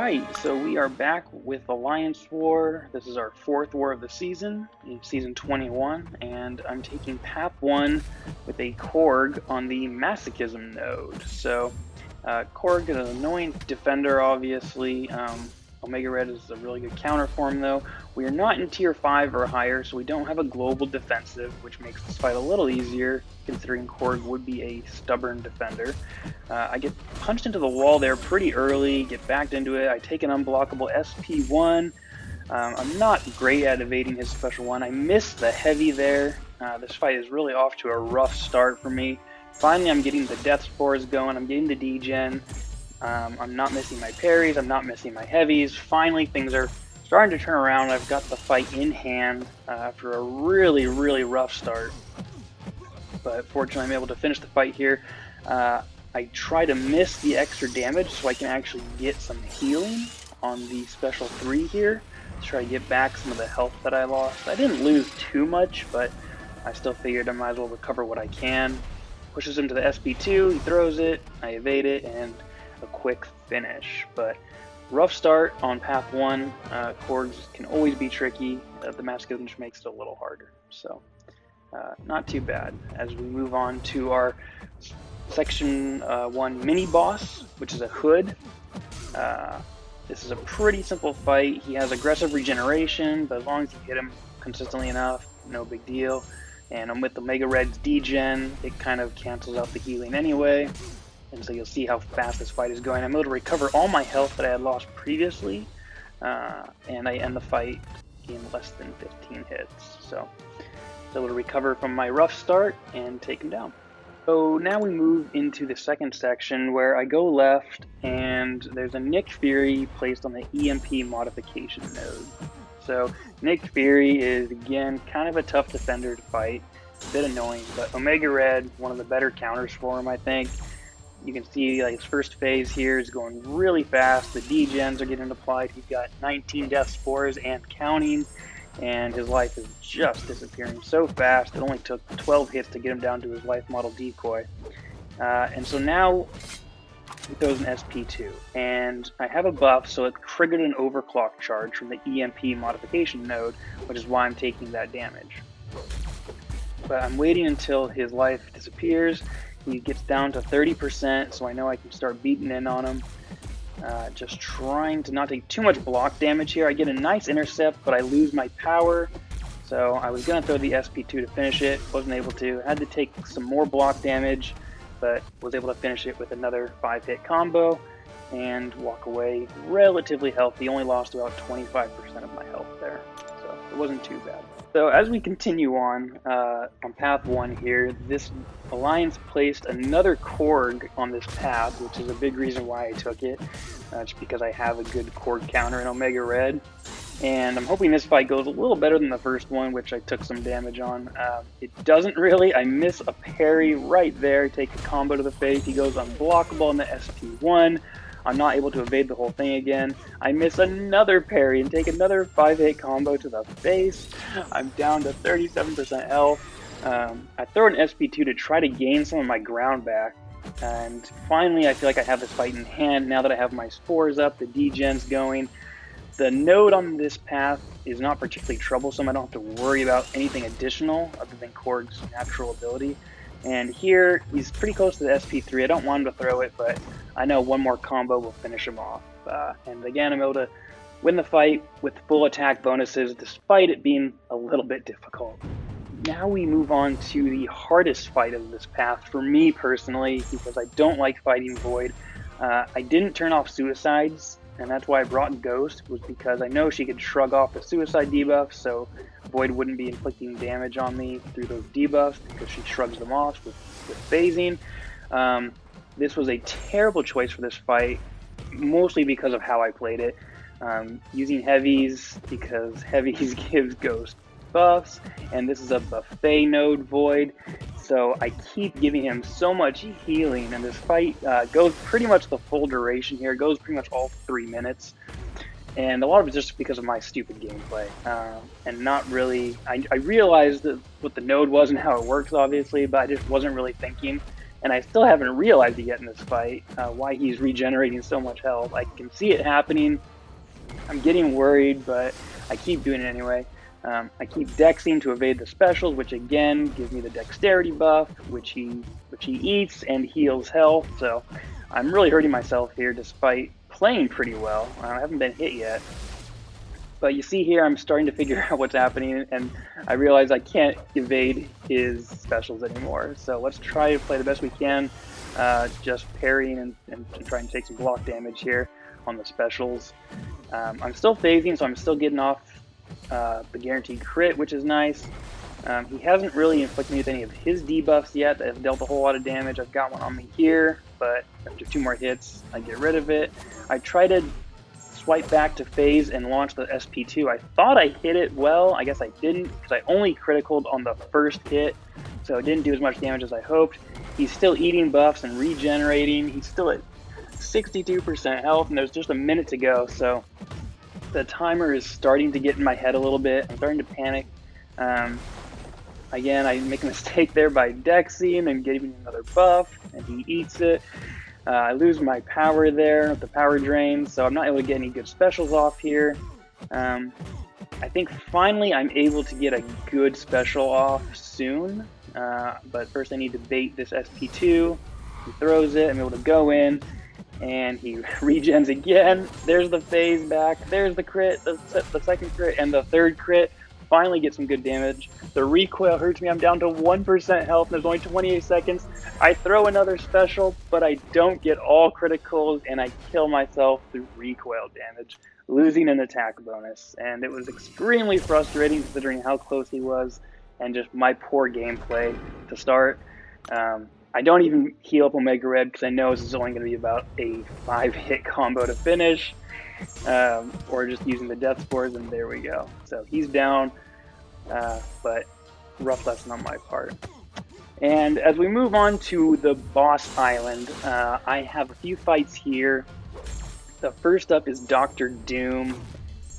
Alright, so we are back with Alliance War. This is our fourth war of the season, in Season 21, and I'm taking Path 1 with a Korg on the Masochism node. So, Korg is an annoying defender, obviously. Omega Red is a really good counter for him, though. We are not in Tier 5 or higher, so we don't have a global defensive, which makes this fight a little easier, considering Korg would be a stubborn defender. I get punched into the wall there pretty early, get backed into it. I take an unblockable SP1. I'm not great at evading his special one. I missed the heavy there. This fight is really off to a rough start for me. Finally, I'm getting the death spores going. I'm getting the degen. I'm not missing my parries. I'm not missing my heavies. Finally, things are starting to turn around. I've got the fight in hand after a really, really rough start. But fortunately, I'm able to finish the fight here. I try to miss the extra damage so I can actually get some healing on the special 3 here to try to get back some of the health that I lost. I didn't lose too much, but I still figured I might as well recover what I can. Pushes him to the SP2, he throws it, I evade it, and a quick finish. But rough start on Path 1. Korgs can always be tricky. The Masochism just makes it a little harder. So, not too bad. As we move on to our Section 1 mini-boss, which is a Hood. This is a pretty simple fight. He has aggressive regeneration, but as long as you hit him consistently enough, no big deal. And I'm with Omega Red's degen, it kind of cancels out the healing anyway. And so you'll see how fast this fight is going. I'm able to recover all my health that I had lost previously, and I end the fight in less than 15 hits. So I was able to recover from my rough start and take him down. So now we move into the second section where I go left and there's a Nick Fury placed on the EMP modification node. So Nick Fury is, again, kind of a tough defender to fight, a bit annoying, but Omega Red, one of the better counters for him, I think. You can see like his first phase here is going really fast. The degens are getting applied. He's got 19 death spores and counting, and his life is just disappearing so fast. It only took 12 hits to get him down to his life model decoy. And so now he throws an SP2, and I have a buff, so it triggered an overclock charge from the EMP modification node, which is why I'm taking that damage. But I'm waiting until his life disappears. He gets down to 30%, so I know I can start beating in on him. Just trying to not take too much block damage here. I get a nice intercept, but I lose my power. So I was going to throw the SP2 to finish it. Wasn't able to. Had to take some more block damage, but was able to finish it with another 5-hit combo and walk away relatively healthy. Only lost about 25% of my health there, so it wasn't too bad. So as we continue on Path 1 here, this Alliance placed another Korg on this path, which is a big reason why I took it. Just because I have a good Korg counter in Omega Red. And I'm hoping this fight goes a little better than the first one, which I took some damage on. It doesn't really. I miss a parry right there, take a combo to the face. He goes unblockable in the SP1. I'm not able to evade the whole thing again. I miss another parry and take another 5-hit combo to the face. I'm down to 37% health. I throw an SP2 to try to gain some of my ground back. And finally, I feel like I have this fight in hand now that I have my spores up, the degen's going. The node on this path is not particularly troublesome. I don't have to worry about anything additional other than Korg's natural ability. And here, he's pretty close to the SP3. I don't want him to throw it, but I know one more combo will finish him off. And again, I'm able to win the fight with full attack bonuses, despite it being a little bit difficult. Now we move on to the hardest fight of this path, for me personally, because I don't like fighting Void. I didn't turn off suicides, and that's why I brought Ghost, was because I know she could shrug off the suicide debuffs, so Void wouldn't be inflicting damage on me through those debuffs, because she shrugs them off with phasing. This was a terrible choice for this fight, mostly because of how I played it. Using heavies, because heavies gives Ghost buffs, and this is a buffet node Void, so I keep giving him so much healing, and this fight goes pretty much the full duration here. It goes pretty much all 3 minutes, and a lot of it's just because of my stupid gameplay, and not really. I realized what the node was and how it works, obviously, but I just wasn't really thinking, and I still haven't realized it yet in this fight, why he's regenerating so much health. I can see it happening. I'm getting worried, but I keep doing it anyway. I keep dexing to evade the specials, which again gives me the dexterity buff, which he eats and heals health. So I'm really hurting myself here despite playing pretty well. I haven't been hit yet. But you see here, I'm starting to figure out what's happening, and I realize I can't evade his specials anymore. So let's try to play the best we can, just parrying and trying to take some block damage here on the specials. I'm still phasing, so I'm still getting off the guaranteed crit, which is nice. He hasn't really inflicted me with any of his debuffs yet that have dealt a whole lot of damage. I've got one on me here, but after 2 more hits, I get rid of it. I try to swipe back to phase and launch the SP2. I thought I hit it well. I guess I didn't, because I only criticaled on the first hit, so it didn't do as much damage as I hoped. He's still eating buffs and regenerating. He's still at 62% health, and there's just a minute to go, so the timer is starting to get in my head a little bit. I'm starting to panic. Again, I make a mistake there by dexing and giving another buff, and he eats it. I lose my power there with the power drain, so I'm not able to get any good specials off here. I think finally I'm able to get a good special off soon, but first I need to bait this SP2. He throws it, I'm able to go in, and he regens again. There's the phase back, there's the crit, the second crit, and the third crit. Finally get some good damage. The recoil hurts me. I'm down to 1% health, and there's only 28 seconds. I throw another special, but I don't get all criticals, and I kill myself through recoil damage, losing an attack bonus. And it was extremely frustrating considering how close he was, and just my poor gameplay to start. I don't even heal up Omega Red because I know this is only going to be about a 5-hit combo to finish. Or just using the death spores, and there we go. So he's down, but rough lesson on my part. And as we move on to the boss island, I have a few fights here. The first up is Dr. Doom,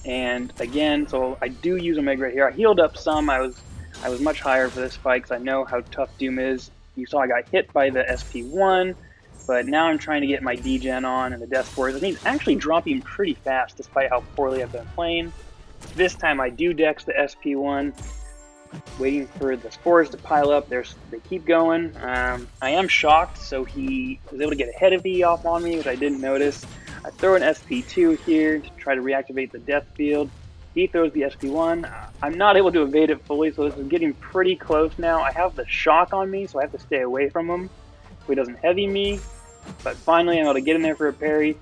and again, so I do use Omega Red here. I healed up some. I was much higher for this fight because I know how tough Doom is. You saw I got hit by the SP1. But now I'm trying to get my degen on and the death spores, and he's actually dropping pretty fast despite how poorly I've been playing. This time I do dex the SP1, waiting for the spores to pile up. They keep going. I am shocked, so he was able to get a head of the off on me, which I didn't notice. I throw an SP2 here to try to reactivate the death field. He throws the SP1. I'm not able to evade it fully, so this is getting pretty close now. I have the shock on me, so I have to stay away from him so he doesn't heavy me. But finally, I'm able to get in there for a parry,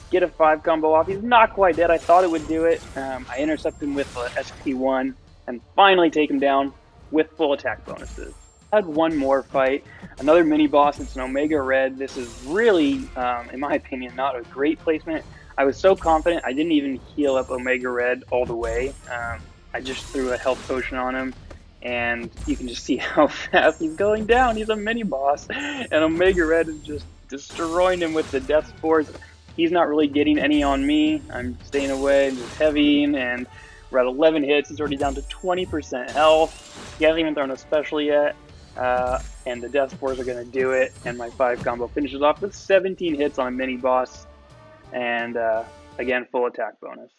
get a 5 combo off. He's not quite dead. I thought it would do it. I intercept him with the SP1 and finally take him down with full attack bonuses. I had one more fight, another mini boss. It's an Omega Red. This is really, in my opinion, not a great placement. I was so confident I didn't even heal up Omega Red all the way. I just threw a health potion on him, and you can just see how fast he's going down. He's a mini boss, and Omega Red is just destroying him with the death spores. He's not really getting any on me. I'm staying away, I'm just heavying, and we're at 11 hits. He's already down to 20% health. He hasn't even thrown a special yet, and the death spores are going to do it, and my 5 combo finishes off with 17 hits on a mini boss, and again, full attack bonus.